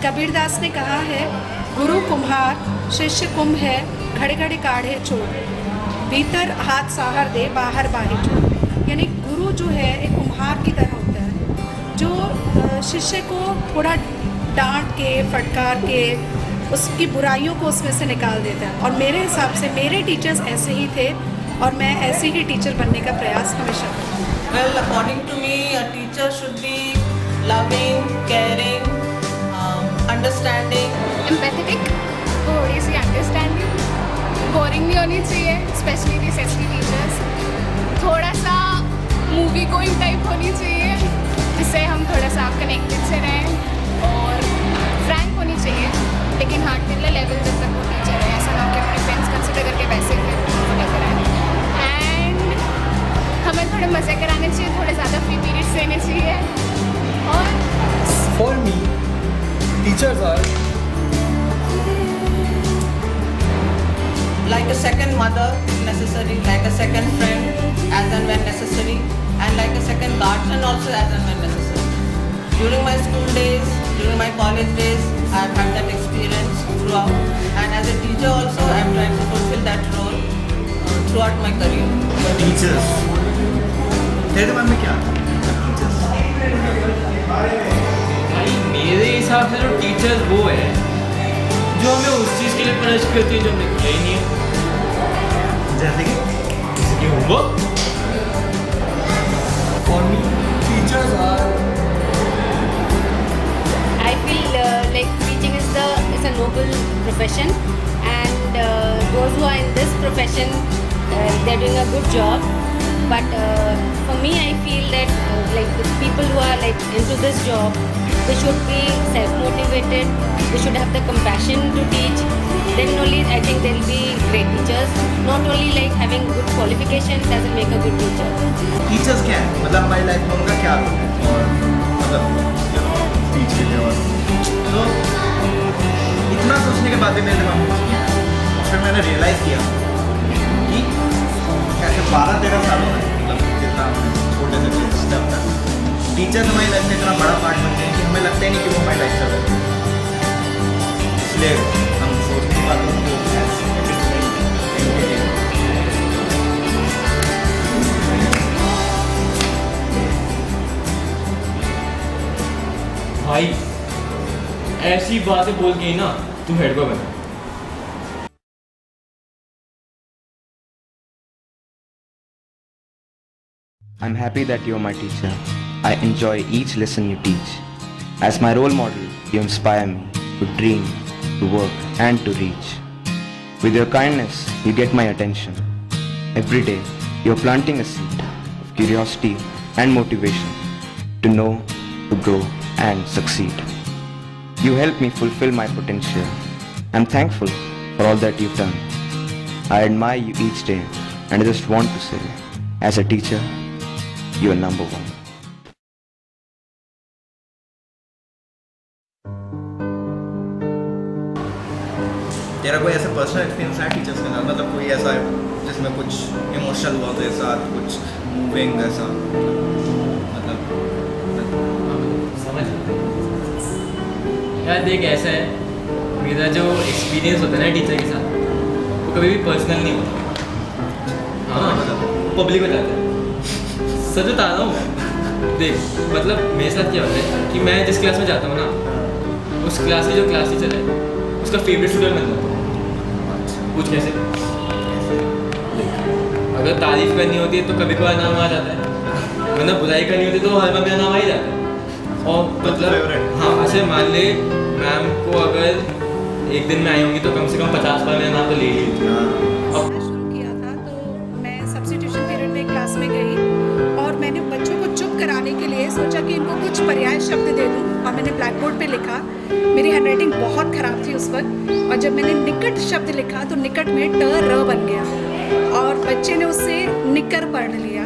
कबीरदास ने कहा है, गुरु कुम्हार शिष्य कुंभ है, घड़े घड़े काढ़े चोर, भीतर हाथ साहर दे बाहर बाहे चोर। यानी गुरु जो है एक कुम्हार की तरह होता है, जो शिष्य को थोड़ा डांट के फटकार के उसकी बुराइयों को उसमें से निकाल देता है। और मेरे हिसाब से मेरे टीचर्स ऐसे ही थे और मैं ऐसे ही टीचर बनने का प्रयास हमेशा करती हूँ। Well, according to me, a teacher should be loving, caring, understanding, empathetic, थोड़ी सी अंडरस्टैंडिंग, बोरिंग नहीं होनी चाहिए, स्पेशली दिस एसटी टीचर्स। थोड़ा सा मूवी गोइंग टाइप होनी चाहिए, जिससे हम थोड़ा सा कनेक्टेड से रहें, और फ्रैंक होनी चाहिए, लेकिन हाँ टिल लेवल जब तक वो टीचर है, ऐसा ना हो कि अपने फ्रेंड्स कंसिडर करके वैसे फिर लेकर आए। एंड हमें थोड़े मज़े कराने चाहिए, थोड़े ज़्यादा फ्री पीरियड्स देने चाहिए। और For me, teachers are like a second mother if necessary, like a second friend as and when necessary, and like a second guardian also as and when necessary. During my school days, during my college days, I have had that experience throughout, and as a teacher also I am trying to fulfill that role throughout my career. teachers. तेरे दिमाग में क्या आता है? भाई मेरे हिसाब से जो टीचर्स वो है जो हमें उस चीज़ के लिए पनिश करती है जो हमें किया ही नहीं है, जैसे कि जैसे कि homework. for me, teachers are I feel like teaching is a noble profession, and those who are in this profession, they're doing a good job. But for me, I feel that like the people who are like into this job, they should be self-motivated. They should have the compassion to teach. Then only I think they'll be great teachers. Not only like having good qualifications doesn't make a good teacher. teachers क्या है? मतलब हमारी life में उनका क्या role है? और मतलब टीच के लिए और तो इतना सोचने के बाद मेरे दिमाग में सोचा, और फिर मैंने रियलाइज़ किया कि कैसे 12-13 सालों में मतलब जितना छोटे से स्टेप तक टीचर्स हमारी लाइफ में इतना बड़ा पार्ट बनते हैं कि हमें लगता ही नहीं कि वो हमारी लाइफ चल रही है। इसलिए हम सोचने की बात को भाई ऐसी बातें बोल के ही ना तू हेड बॉय बना। I'm happy that you're my teacher. I enjoy each lesson you teach. As my role model, you inspire me to dream, to work, and to reach. With your kindness, you get my attention. Every day, you're planting a seed of curiosity and motivation to know, to grow, and succeed. You help me fulfill my potential. I'm thankful for all that you've done. I admire you each day, and I just want to say, as a teacher, you are number one. तेरा कोई ऐसा personal experience है teachers के साथ? मतलब कोई ऐसा जिसमें कुछ इमोशनल हुआ तेरे साथ, कुछ मूविंग ऐसा? मतलब समझ यार देख ऐसा है, मेरा जो एक्सपीरियंस होता है ना टीचर के साथ वो कभी भी पर्सनल नहीं होता। हाँ पब्लिक हो जाता है। सच बता रहा हूँ, देख मतलब मेरे साथ क्या होता है कि मैं जिस क्लास में जाता हूँ ना, उस क्लास की जो क्लास टीचर है उसका फेवरेट स्टूडेंट बन जाता हूँ। कुछ कैसे, अगर तारीफ करनी होती है तो कभी कभार नाम आ जाता है, वरना बुराई करनी होती है तो हर बार मेरा नाम आ ही जाता है। और मतलब हाँ ऐसे मान ले मैम को अगर एक दिन में आई होंगी तो कम से कम 50 बार मेरा नाम तो ले ही लेती है। शुरू किया था तो मैं सब्स्टिट्यूशन पीरियड में क्लास में गई और मैंने बच्चों को चुप कराने के लिए सोचा कि इनको कुछ पर्याय शब्द दे दूँ, और मैंने ब्लैक बोर्ड पे लिखा। मेरी हैंडराइटिंग बहुत ख़राब थी उस वक्त, और जब मैंने निकट शब्द लिखा तो निकट में ट र बन गया और बच्चे ने उससे निकर पढ़ लिया,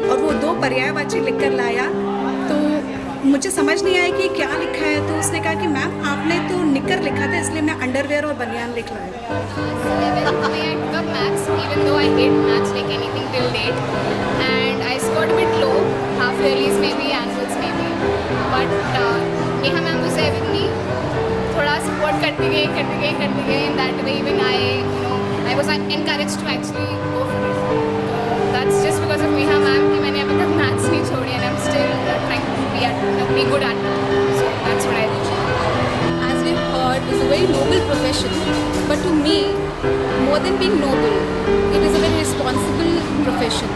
और वो 2 पर्यायवाची लिख कर लाया। तो मुझे समझ नहीं आया कि क्या लिखा है, तो उसने कहा कि मैम आपने तो निकर लिखा था इसलिए मैं अंडरवेयर और बनियान लिख लाया। I took up maths, even though I hate maths like anything till date, and I scored a bit low, half yearlies maybe, annuals maybe, but Neha ma'am was there with me करती गई in that way even I was encouraged to actually go for it. So that's just because of Neha ma'am कि मैंने अभी तक maths नहीं छोड़ी and I'm still trying to be good at it. So that's what I do. As we've heard, is a very noble profession. But to me, more than being noble, it is a very responsible profession.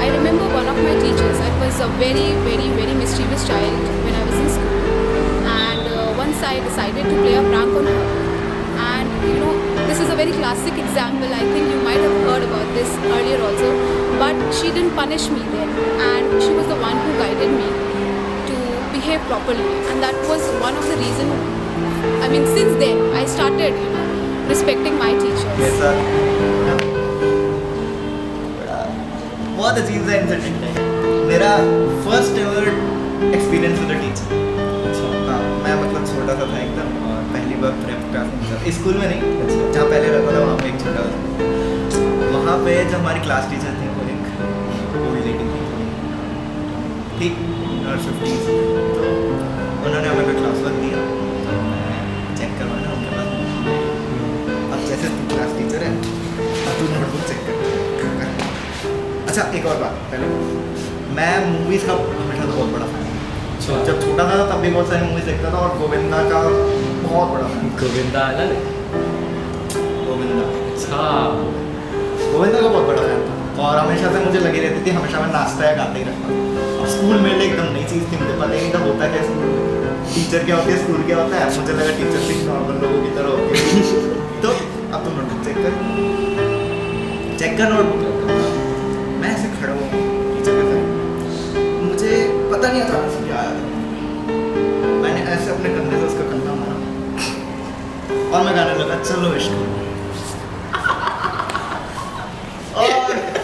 I remember one of my teachers. I was a very, very, very mischievous child when I was in school. And once I decided to play a prank on her. And this is a very classic example. I think you might have heard about this earlier also. But she didn't punish me then. And she was the one who guided me to behave properly. And that was one of the reasons. Since then, I started, respecting my teachers. मेरे साथ बहुत अजीब सा incident है मेरा first ever experience with a teacher. हाँ, मैं मतलब छोटा सा था एकदम और पहली बार प्रेप क्लास में था, स्कूल में नहीं, जहाँ पहले रहता था वहाँ पे एक छोटा सा, वहाँ पे जो हमारी क्लास टीचर थी वो एक लेडी थी, ठीक 50s, तो उन्होंने हमें कोई क्लास वर्क दिया तो मैं चेक करवाना उनके पास। अब जैसे तू क्लास टीचर है अब तू नोटबुक चेक कर। अच्छा, एक और बात, पहले मैं मूवीज़ का हमेशा तो बहुत बड़ा फैन हूँ। जब छोटा था तब भी बहुत सारी मूवीज़ देखता था और गोविंदा का बहुत बड़ा फैन। गोविंदा अलग गोविंदा अच्छा गोविंदा का बहुत बड़ा फैन था और हमेशा से मुझे लगी रहती थी, हमेशा मैं नाचता या गाता ही रहता था। अब स्कूल मेरे लिए एकदम नई चीज़ थी, मुझे पता ही नहीं था होता क्या स्कूल में, टीचर क्या होती है, स्कूल क्या होता है। मुझे लगा टीचर सिर्फ नॉर्मल लोगों की तरह होती है। तो अब तुम नोटबुक चेक कर नोटबुक। मैं ऐसे खड़ा हूँ टीचर के साथ, मुझे पता नहीं अचानक से क्या आया, मैंने ऐसे अपने कंधे से उसका कंधा मारा और मैं गाने लगा चलो इश्क। और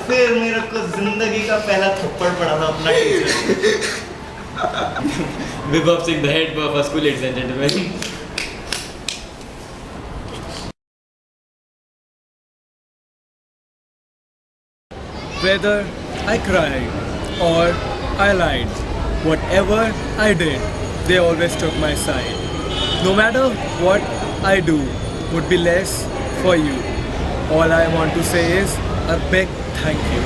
फिर मेरे को जिंदगी का पहला थप्पड़ पड़ा था अपना teacher. Vibhav Singh, the head of our school, ladies and gentlemen. Whether I cried or I lied, whatever I did, they always took my side. No matter what I do would be less for you. All I want to say is a big thank you.